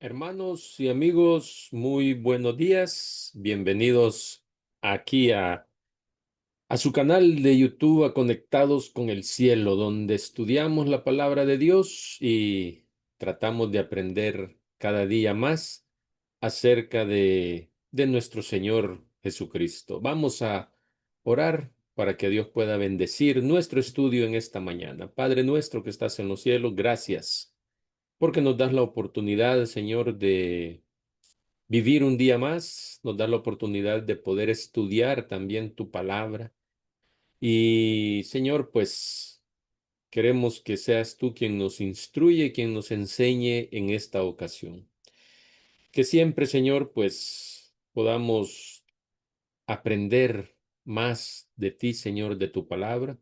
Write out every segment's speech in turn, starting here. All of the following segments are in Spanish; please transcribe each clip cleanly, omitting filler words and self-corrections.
Hermanos y amigos, muy buenos días. Bienvenidos aquí a su canal de YouTube, a Conectados con el Cielo, donde estudiamos la palabra de Dios y tratamos de aprender cada día más acerca de nuestro Señor Jesucristo. Vamos a orar para que Dios pueda bendecir nuestro estudio en esta mañana. Padre nuestro que estás en los cielos, gracias porque nos das la oportunidad, Señor, de vivir un día más, nos das la oportunidad de poder estudiar también tu palabra. Y, Señor, pues queremos que seas tú quien nos instruye, quien nos enseñe en esta ocasión. Que siempre, Señor, pues podamos aprender más de ti, Señor, de tu palabra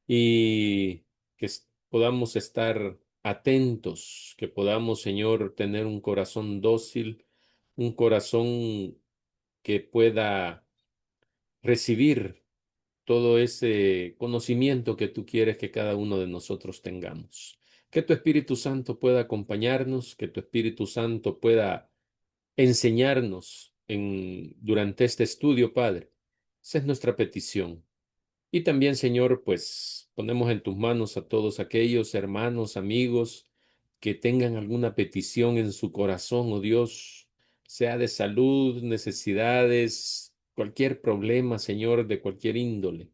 y que podamos estar atentos, que podamos, Señor, tener un corazón dócil, un corazón que pueda recibir todo ese conocimiento que tú quieres que cada uno de nosotros tengamos. Que tu Espíritu Santo pueda acompañarnos, que tu Espíritu Santo pueda enseñarnos durante este estudio, Padre. Esa es nuestra petición. Y también, Señor, pues ponemos en tus manos a todos aquellos hermanos, amigos que tengan alguna petición en su corazón, oh Dios, sea de salud, necesidades, cualquier problema, Señor, de cualquier índole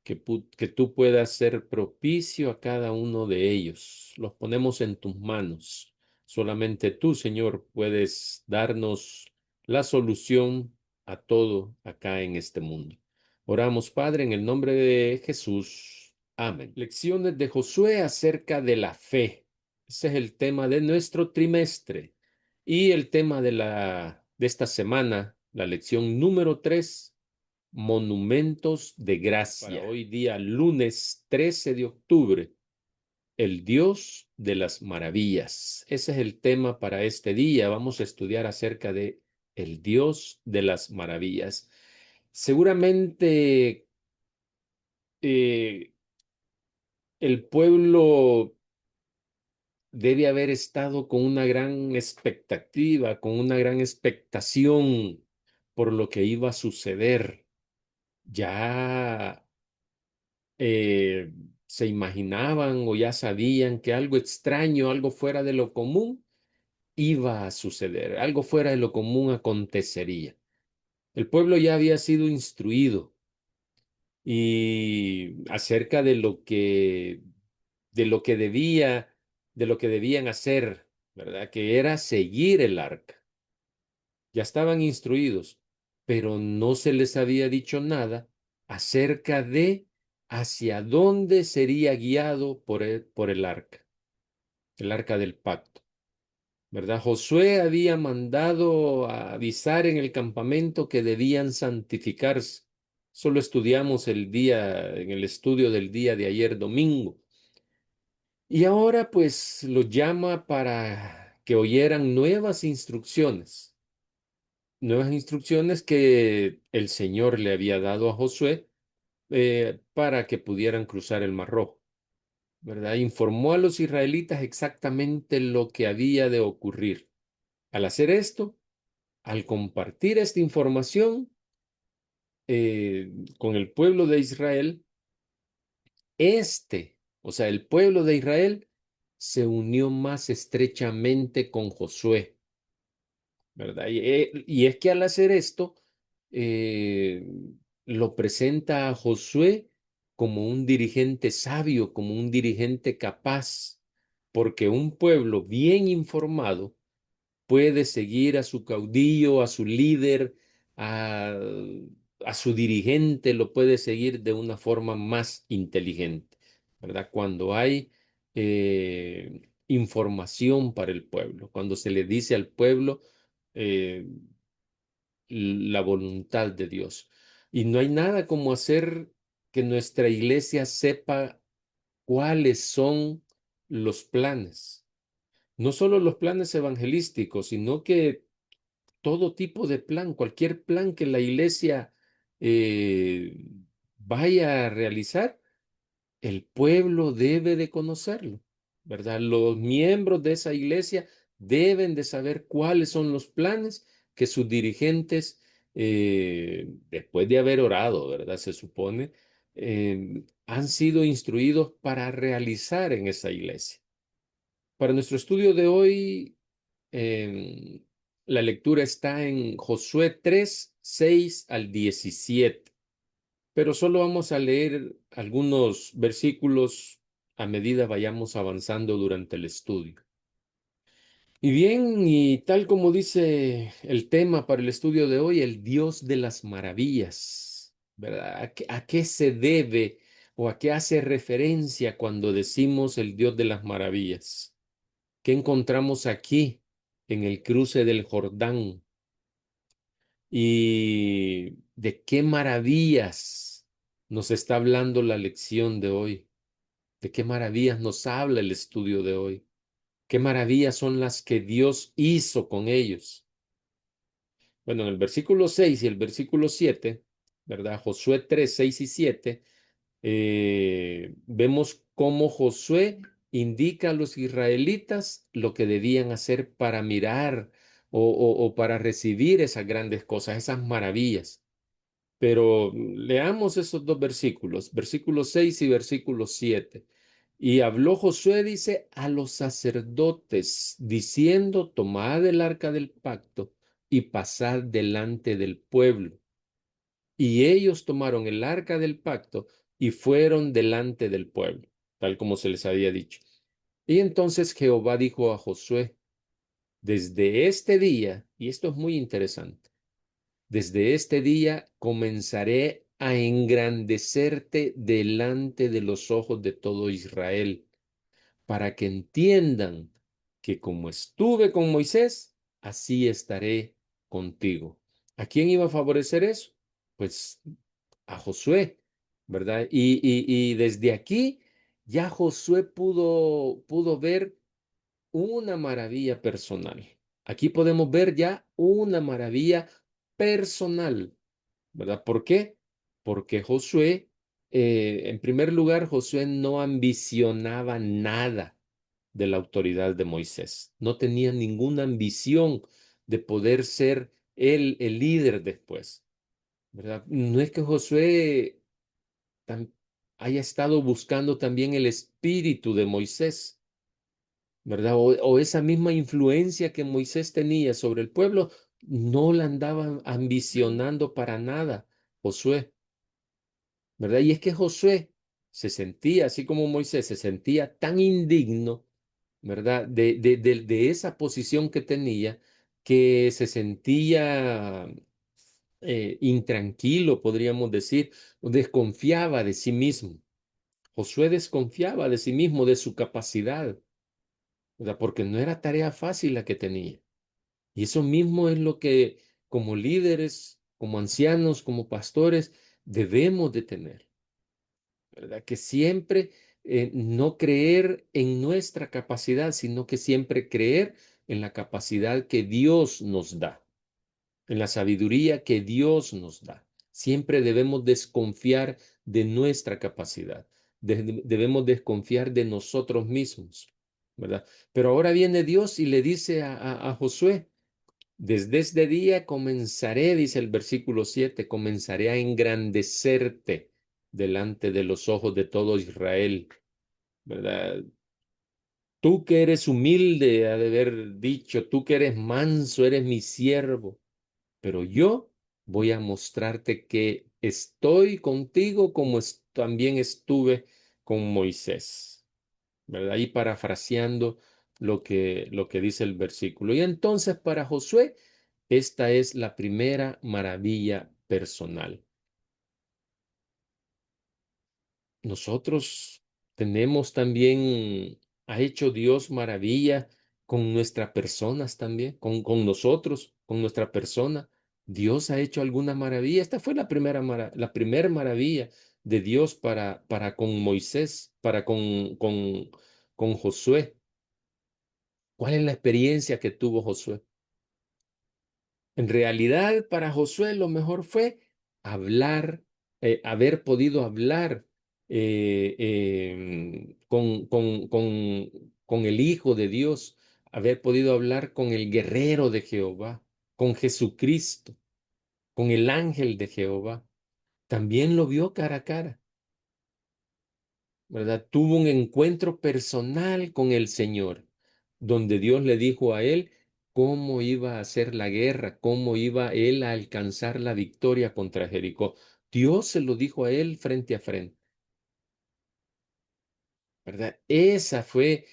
que tú puedas ser propicio a cada uno de ellos. Los ponemos en tus manos. Solamente tú, Señor, puedes darnos la solución a todo acá en este mundo. Oramos, Padre, en el nombre de Jesús. Amén. Lecciones de Josué acerca de la fe. Ese es el tema de nuestro trimestre. Y el tema de esta semana, la lección número 3. Monumentos de gracia. Para hoy día, lunes 13 de octubre, el Dios de las maravillas. Ese es el tema para este día. Vamos a estudiar acerca de el Dios de las maravillas. Seguramente eh, el pueblo debe haber estado con una gran expectativa, con una gran expectación por lo que iba a suceder. Ya eh, se imaginaban o ya sabían que algo extraño, algo fuera de lo común iba a suceder, algo fuera de lo común acontecería. El pueblo ya había sido instruido y acerca de lo que de lo que debían hacer, ¿verdad? Que era seguir el arca. Ya estaban instruidos, pero no se les había dicho nada acerca de hacia dónde sería guiado por el arca del pacto, ¿verdad? Josué había mandado a avisar en el campamento que debían santificarse. Solo estudiamos en el estudio del día de ayer domingo. Y ahora pues los llama para que oyeran nuevas instrucciones que el Señor le había dado a Josué para que pudieran cruzar el Mar Rojo, ¿verdad? Informó a los israelitas exactamente lo que había de ocurrir. Al hacer esto, al compartir esta información con el pueblo de Israel, o sea, el pueblo de Israel, se unió más estrechamente con Josué, ¿verdad? Y es que al hacer esto, eh, lo presenta a Josué como un dirigente sabio, como un dirigente capaz, porque un pueblo bien informado puede seguir a su caudillo, a su líder, a, a su dirigente, lo puede seguir de una forma más inteligente, ¿verdad? Cuando hay información para el pueblo, cuando se le dice al pueblo eh, la voluntad de Dios. Y no hay nada como hacer que nuestra iglesia sepa cuáles son los planes. No solo los planes evangelísticos, sino que todo tipo de plan, cualquier plan que la iglesia eh, vaya a realizar, el pueblo debe de conocerlo, ¿verdad? Los miembros de esa iglesia deben de saber cuáles son los planes que sus dirigentes, después de haber orado, ¿verdad? Se supone, han sido instruidos para realizar en esa iglesia. Para nuestro estudio de hoy, em, la lectura está en Josué 3 6 al 17, pero solo vamos a leer algunos versículos a medida vayamos avanzando durante el estudio. Y bien, y tal como dice el tema para el estudio de hoy, el Dios de las maravillas, ¿verdad? A qué se debe o a qué hace referencia cuando decimos el Dios de las maravillas? ¿Qué encontramos aquí en el cruce del Jordán? ¿Y de qué maravillas nos está hablando la lección de hoy? ¿De qué maravillas nos habla el estudio de hoy? ¿Qué maravillas son las que Dios hizo con ellos? Bueno, en el versículo 6 y el versículo 7, ¿verdad? Josué 3 6 y 7, vemos cómo Josué indica a los israelitas lo que debían hacer para mirar o para recibir esas grandes cosas, esas maravillas. Pero leamos esos dos versículos, versículo 6 y versículo 7. Y habló Josué, dice, a los sacerdotes, diciendo, tomad el arca del pacto y pasad delante del pueblo. Y ellos tomaron el arca del pacto y fueron delante del pueblo, tal como se les había dicho. Y entonces Jehová dijo a Josué, desde este día, y esto es muy interesante, desde este día comenzaré a engrandecerte delante de los ojos de todo Israel, para que entiendan que como estuve con Moisés, así estaré contigo. ¿A quién iba a favorecer eso? Pues a Josué, ¿verdad? Y desde aquí ya Josué pudo ver una maravilla personal. Aquí podemos ver ya una maravilla personal, ¿verdad? ¿Por qué? Porque Josué, en primer lugar, Josué no ambicionaba nada de la autoridad de Moisés. No tenía ninguna ambición de poder ser él el líder después, ¿verdad? No es que Josué haya estado buscando también el espíritu de Moisés, ¿verdad? O esa misma influencia que Moisés tenía sobre el pueblo, no la andaba ambicionando para nada Josué, ¿verdad? Y es que Josué se sentía, así como Moisés, se sentía tan indigno, ¿verdad? De esa posición que tenía, que se sentía intranquilo, podríamos decir, o desconfiaba de sí mismo. Josué desconfiaba de sí mismo, de su capacidad, ¿verdad? Porque no era tarea fácil la que tenía. Y eso mismo es lo que como líderes, como ancianos, como pastores, debemos de tener, ¿verdad? Que siempre no creer en nuestra capacidad, sino que siempre creer en la capacidad que Dios nos da, en la sabiduría que Dios nos da. Siempre debemos desconfiar de nuestra capacidad, debemos desconfiar de nosotros mismos, ¿verdad? Pero ahora viene Dios y le dice a Josué, desde este día comenzaré, dice el versículo 7, comenzaré a engrandecerte delante de los ojos de todo Israel, ¿verdad? Tú que eres humilde, ha de haber dicho, tú que eres manso, eres mi siervo, pero yo voy a mostrarte que estoy contigo como también estuve con Moisés, ¿verdad? Y parafraseando lo que dice el versículo. Y entonces para Josué, esta es la primera maravilla personal. Nosotros tenemos también, ha hecho Dios maravilla con nuestras personas también, con nosotros, con nuestra persona. Dios ha hecho alguna maravilla. Esta fue la primera maravilla de Dios para con Moisés, con Josué. ¿Cuál es la experiencia que tuvo Josué? En realidad, para Josué lo mejor fue hablar, haber podido hablar con el Hijo de Dios, haber podido hablar con el guerrero de Jehová, con Jesucristo, con el ángel de Jehová. También lo vio cara a cara, ¿verdad? Tuvo un encuentro personal con el Señor, donde Dios le dijo a él cómo iba a hacer la guerra, cómo iba él a alcanzar la victoria contra Jericó. Dios se lo dijo a él frente a frente, ¿verdad? Esa fue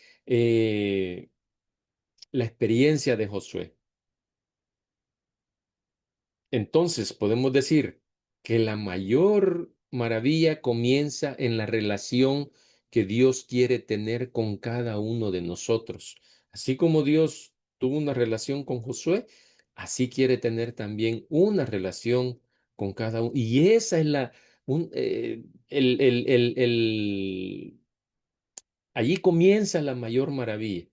la experiencia de Josué. Entonces podemos decir que la mayor maravilla comienza en la relación que Dios quiere tener con cada uno de nosotros. Así como Dios tuvo una relación con Josué, así quiere tener también una relación con cada uno. Y esa es allí comienza la mayor maravilla,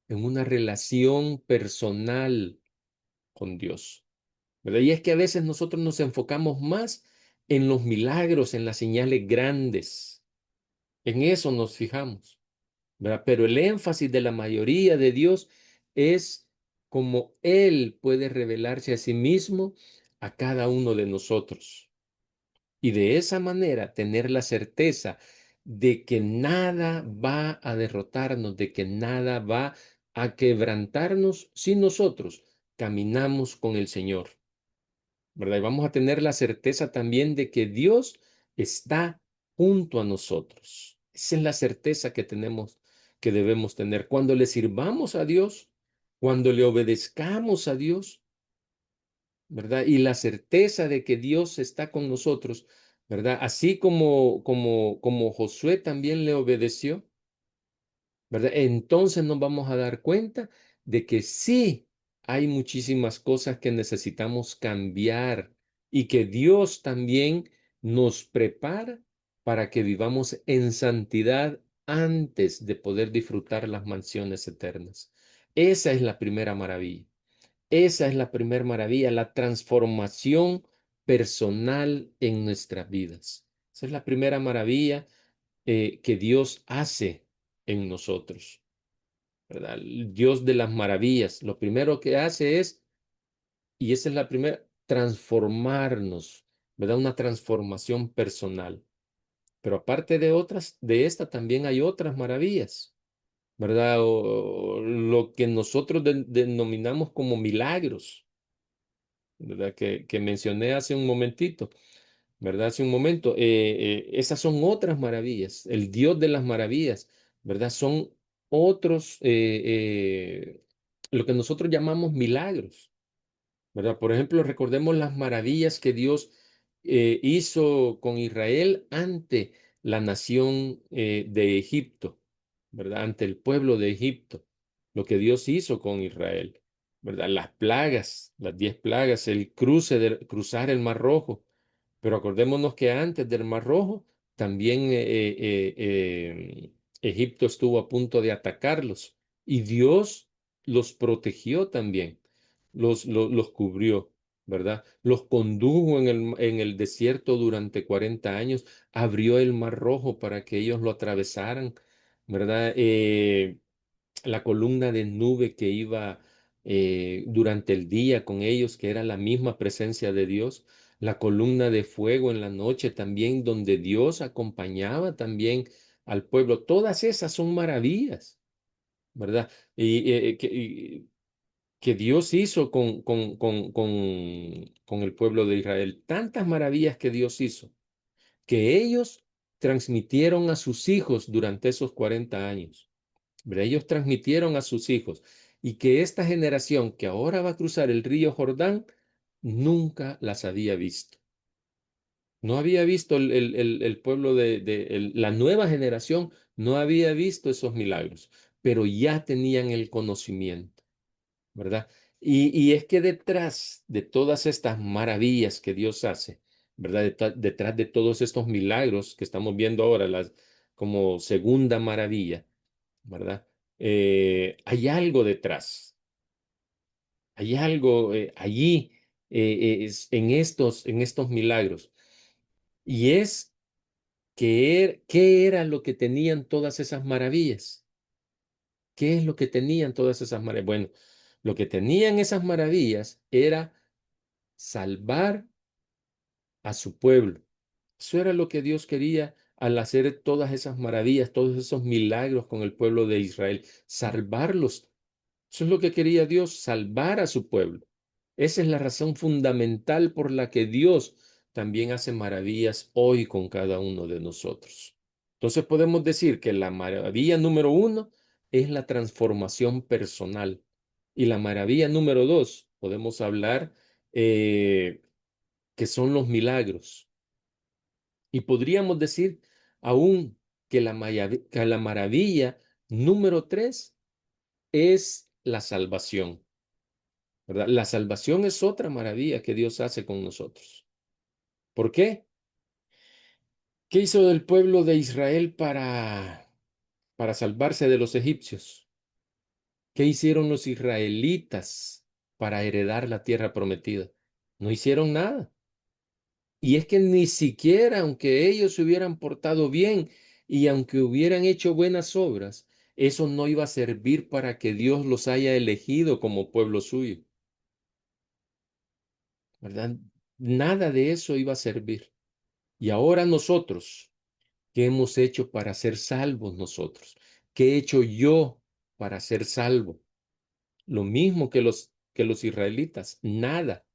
en una relación personal con Dios. ¿Verdad? Y es que a veces nosotros nos enfocamos más en los milagros, en las señales grandes. En eso nos fijamos, ¿verdad? Pero el énfasis de la mayoría de Dios es cómo Él puede revelarse a sí mismo a cada uno de nosotros. Y de esa manera tener la certeza de que nada va a derrotarnos, de que nada va a quebrantarnos si nosotros caminamos con el Señor. ¿Verdad? Y vamos a tener la certeza también de que Dios está junto a nosotros. Esa es la certeza que tenemos, que debemos tener. Cuando le sirvamos a Dios, cuando le obedezcamos a Dios, ¿verdad? Y la certeza de que Dios está con nosotros, ¿verdad? Así como Josué también le obedeció, ¿verdad? Entonces nos vamos a dar cuenta de que sí hay muchísimas cosas que necesitamos cambiar y que Dios también nos prepara para que vivamos en santidad antes de poder disfrutar las mansiones eternas. Esa es la primera maravilla. Esa es la primera maravilla, la transformación personal en nuestras vidas. Esa es la primera maravilla que Dios hace en nosotros, ¿verdad? El Dios de las maravillas. Lo primero que hace es, y esa es la primera, transformarnos, ¿verdad? Una transformación personal. Pero aparte de otras, de esta también hay otras maravillas, ¿verdad? O lo que nosotros denominamos como milagros, ¿verdad? Que mencioné hace un momentito. ¿Verdad? Hace un momento, esas son otras maravillas, el Dios de las maravillas, ¿verdad? Son otros, lo que nosotros llamamos milagros, ¿verdad? Por ejemplo, recordemos las maravillas que Dios hizo con Israel ante la nación de Egipto, ¿verdad? Ante el pueblo de Egipto, lo que Dios hizo con Israel, ¿verdad? Las plagas, las 10 plagas, el cruzar el Mar Rojo. Pero acordémonos que antes del Mar Rojo, también Egipto estuvo a punto de atacarlos y Dios los protegió también, los cubrió, ¿verdad? Los condujo en el desierto durante 40 años, abrió el Mar Rojo para que ellos lo atravesaran, ¿verdad? La columna de nube que iba durante el día con ellos, que era la misma presencia de Dios, la columna de fuego en la noche también, donde Dios acompañaba también al pueblo. Todas esas son maravillas, ¿verdad? Que Dios hizo con el pueblo de Israel. Tantas maravillas que Dios hizo, que ellos transmitieron a sus hijos durante esos 40 años. ¿Verdad? Ellos transmitieron a sus hijos y que esta generación que ahora va a cruzar el río Jordán nunca las había visto. No había visto el pueblo la nueva generación, no había visto esos milagros, pero ya tenían el conocimiento, ¿verdad? Y es que detrás de todas estas maravillas que Dios hace, ¿verdad? Detrás de todos estos milagros que estamos viendo ahora, como segunda maravilla, ¿verdad? Hay algo detrás, hay algo allí en estos milagros. Y es ¿qué era lo que tenían todas esas maravillas? ¿Qué es lo que tenían todas esas maravillas? Bueno, lo que tenían esas maravillas era salvar a su pueblo. Eso era lo que Dios quería al hacer todas esas maravillas, todos esos milagros con el pueblo de Israel, salvarlos. Eso es lo que quería Dios, salvar a su pueblo. Esa es la razón fundamental por la que Dios también hace maravillas hoy con cada uno de nosotros. Entonces podemos decir que la maravilla número uno es la transformación personal. Y la maravilla número dos, podemos hablar que son los milagros. Y podríamos decir aún que la maravilla número tres es la salvación, ¿verdad? La salvación es otra maravilla que Dios hace con nosotros. ¿Por qué? ¿Qué hizo el pueblo de Israel para salvarse de los egipcios? ¿Qué hicieron los israelitas para heredar la tierra prometida? No hicieron nada. Y es que ni siquiera, aunque ellos se hubieran portado bien y aunque hubieran hecho buenas obras, eso no iba a servir para que Dios los haya elegido como pueblo suyo, ¿verdad? Nada de eso iba a servir. Y ahora nosotros, ¿qué hemos hecho para ser salvos nosotros? ¿Qué he hecho yo para ser salvo? Lo mismo que los israelitas, nada.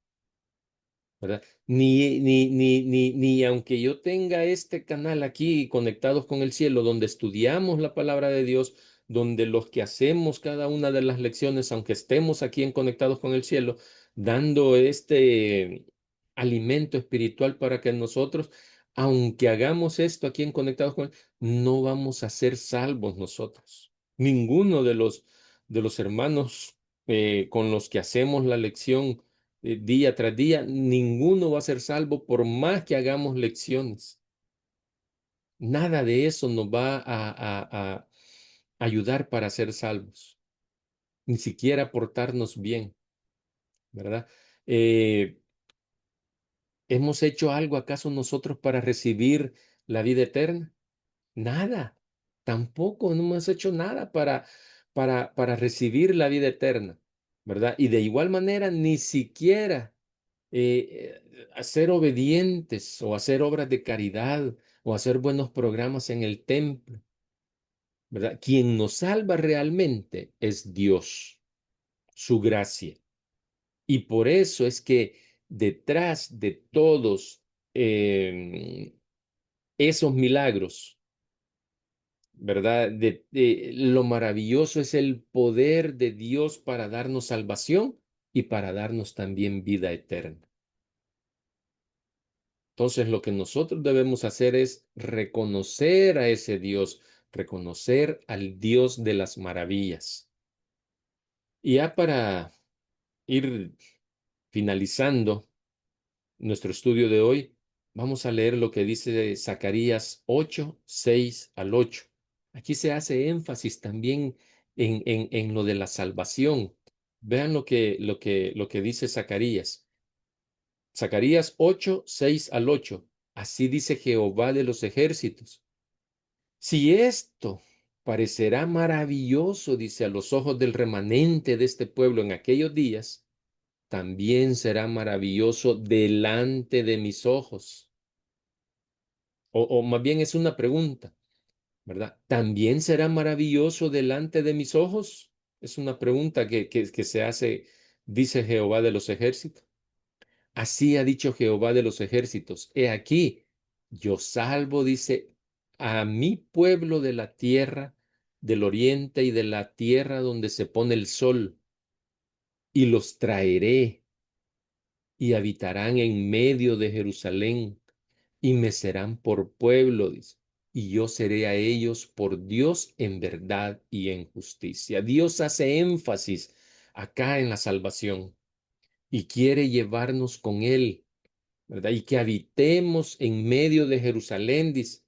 ¿Verdad? Ni aunque yo tenga este canal aquí conectados con el cielo, donde estudiamos la palabra de Dios, donde los que hacemos cada una de las lecciones, aunque estemos aquí en Conectados con el cielo, dando este alimento espiritual para que nosotros, aunque hagamos esto aquí en Conectados con no vamos a ser salvos nosotros. Ninguno de los hermanos con los que hacemos la lección día tras día, ninguno va a ser salvo por más que hagamos lecciones. Nada de eso nos va a ayudar para ser salvos, ni siquiera portarnos bien, ¿verdad? Eh, ¿Hemos hecho algo acaso nosotros para recibir la vida eterna? Nada, tampoco, no hemos hecho nada para recibir la vida eterna, ¿verdad? Y de igual manera, ni siquiera hacer obedientes o hacer obras de caridad o hacer buenos programas en el templo, ¿verdad? Quien nos salva realmente es Dios, su gracia. Y por eso es que detrás de todos esos milagros, ¿verdad? Lo maravilloso es el poder de Dios para darnos salvación y para darnos también vida eterna. Entonces, lo que nosotros debemos hacer es reconocer a ese Dios, reconocer al Dios de las maravillas. Y ya para ir finalizando nuestro estudio de hoy, vamos a leer lo que dice Zacarías 8, 6 al 8. Aquí se hace énfasis también en lo de la salvación. Vean lo que dice Zacarías. Zacarías 8, 6 al 8. Así dice Jehová de los ejércitos. Si esto parecerá maravilloso, dice, a los ojos del remanente de este pueblo en aquellos días, también será maravilloso delante de mis ojos. O más bien es una pregunta, ¿verdad? ¿También será maravilloso delante de mis ojos? Es una pregunta que se hace, dice Jehová de los ejércitos. Así ha dicho Jehová de los ejércitos. He aquí, yo salvo, dice, a mi pueblo de la tierra del oriente y de la tierra donde se pone el sol, y los traeré y habitarán en medio de Jerusalén y me serán por pueblo, dice, y yo seré a ellos por Dios en verdad y en justicia. Dios hace énfasis acá en la salvación y quiere llevarnos con Él, ¿verdad? Y que habitemos en medio de Jerusalén, dice,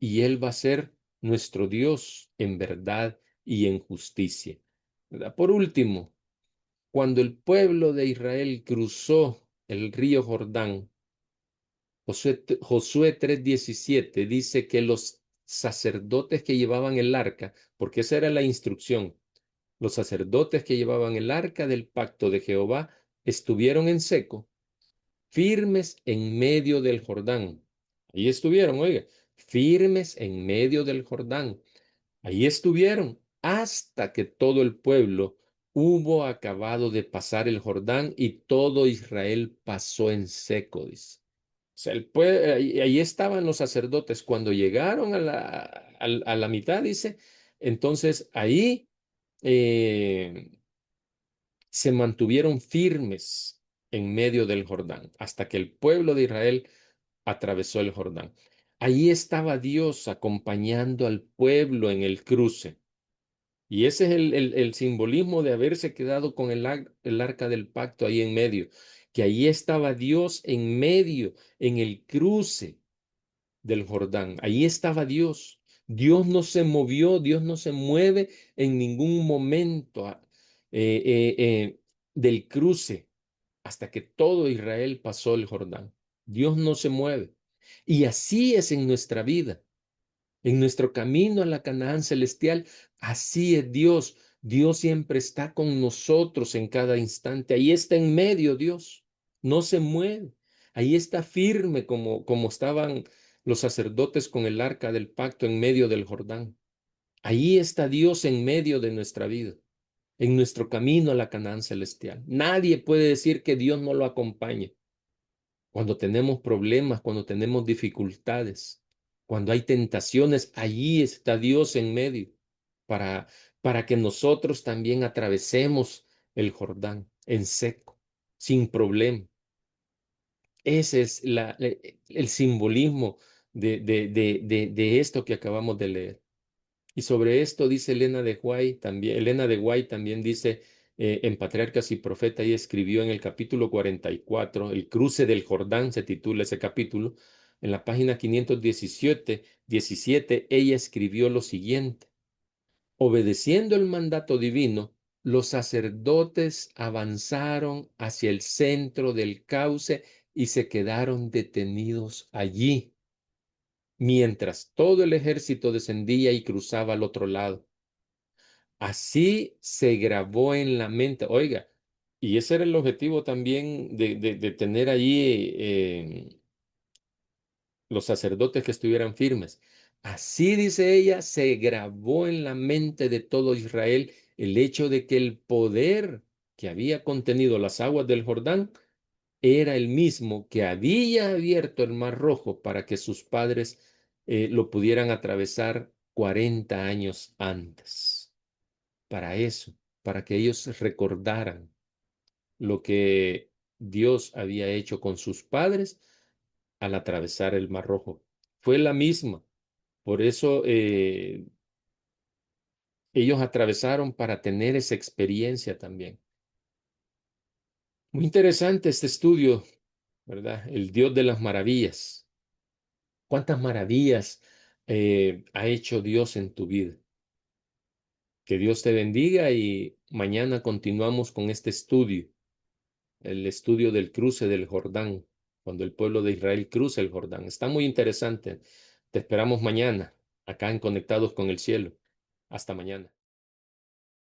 y Él va a ser nuestro Dios en verdad y en justicia, ¿verdad? Por último, cuando el pueblo de Israel cruzó el río Jordán, Josué 3:17 dice que los sacerdotes que llevaban el arca, porque esa era la instrucción, los sacerdotes que llevaban el arca del pacto de Jehová estuvieron en seco, firmes en medio del Jordán. Ahí estuvieron, oiga, firmes en medio del Jordán. Ahí estuvieron hasta que todo el pueblo hubo acabado de pasar el Jordán y todo Israel pasó en seco, dice. O sea, ahí estaban los sacerdotes. Cuando llegaron a la mitad, dice, entonces ahí eh, se mantuvieron firmes en medio del Jordán, hasta que el pueblo de Israel atravesó el Jordán. Ahí estaba Dios acompañando al pueblo en el cruce. Y ese es el simbolismo de haberse quedado con el arca del pacto ahí en medio, que ahí estaba Dios en medio, en el cruce del Jordán. Ahí estaba Dios. Dios no se movió, Dios no se mueve en ningún momento eh, eh, eh, del cruce hasta que todo Israel pasó el Jordán. Dios no se mueve. Y así es en nuestra vida. En nuestro camino a la Canaán celestial, así es Dios. Dios siempre está con nosotros en cada instante. Ahí está en medio Dios. No se mueve. Ahí está firme como estaban los sacerdotes con el arca del pacto en medio del Jordán. Ahí está Dios en medio de nuestra vida, en nuestro camino a la Canaán celestial. Nadie puede decir que Dios no lo acompañe cuando tenemos problemas, cuando tenemos dificultades, cuando hay tentaciones, allí está Dios en medio para, para que nosotros también atravesemos el Jordán en seco, sin problema. Ese es el simbolismo de esto que acabamos de leer. Y sobre esto dice Elena de Guay también dice en Patriarcas y Profeta y escribió en el capítulo 44, El cruce del Jordán se titula ese capítulo, en la página 517, ella escribió lo siguiente: obedeciendo el mandato divino, los sacerdotes avanzaron hacia el centro del cauce y se quedaron detenidos allí mientras todo el ejército descendía y cruzaba al otro lado. Así se grabó en la mente. Oiga, y ese era el objetivo también de tener allí los sacerdotes que estuvieran firmes. Así, dice ella, se grabó en la mente de todo Israel el hecho de que el poder que había contenido las aguas del Jordán era el mismo que había abierto el Mar Rojo para que sus padres lo pudieran atravesar 40 años antes. Para eso, para que ellos recordaran lo que Dios había hecho con sus padres al atravesar el Mar Rojo. Fue la misma. Por eso ellos atravesaron para tener esa experiencia también. Muy interesante este estudio, ¿verdad? El Dios de las maravillas. ¿Cuántas maravillas ha hecho Dios en tu vida? Que Dios te bendiga y mañana continuamos con este estudio, el estudio del cruce del Jordán, cuando el pueblo de Israel cruza el Jordán. Está muy interesante. Te esperamos mañana, acá en Conectados con el Cielo. Hasta mañana.